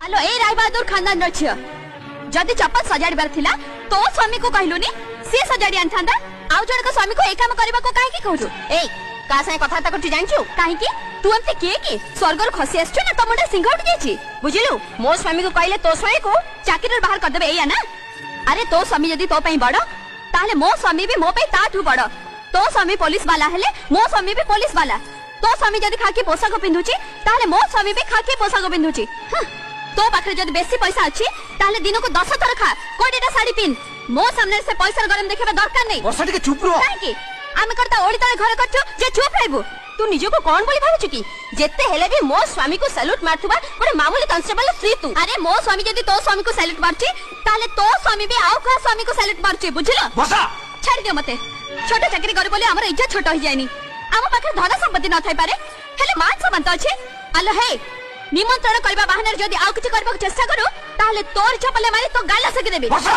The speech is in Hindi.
आलो ए राय बहादुर खानदान रछियो जदी चप्पल सजाड़बार थिला तो स्वामी को कहलुनी से सजाड़ी आनथांदा आउ जण को स्वामी को ए काम करबा को काहे की कहू ए का से कथा ता करती जानछु काहे की तू हमते के स्वर्गर खसी आछछु ना तमडा सिंह उठ गेछि बुझिलु मो स्वामी को कहले तो स्वामी को चाकरी बाहर कर देबे एया ना अरे तो स्वामी जदी तो पई बड़ ताले मो स्वामी भी मो पे ताठू बड़ तो स्वामी पुलिस वाला हेले मो स्वामी भी पुलिस वाला तो स्वामी जदी खाकी पोशाक पिंधुची ताले मो स्वामी भी खाकी पोशाक पिंधुची तो पाखरे जदी बेसी पैसा अछि ताले दिन को 10 थर खा कोडीटा साड़ी पिन मो सामने से पैसा गरम देखबा दरकार नै वर्षा टिके चुप रहो काहे की आमे करता ओडी तळे घर करछु जे चुप रहबो तू निजो को कोन बोली भाबछु की जेते हेले भी मो स्वामी को सैल्यूट मारथुबा ओडे मामूली कांस्टेबल फ्री तू अरे मो स्वामी जदी तो स्वामी को सैल्यूट मारछि ताले तो स्वामी भी आउ का स्वामी को सैल्यूट मारछि बुझिलो वर्षा छाड़ दियो मते छोटे चाकरी करे बोले हमर इज्जत छोट हो जायनी हम पाखे धन संपत्ति न थाई पारे हेले मान सम्मान त अछि आलो हे निमंत्रण करबा बहाने जदी आउ किछि करबा चेष्टा करू ताले तोर चपले मारी तो गाला सके देबी वर्षा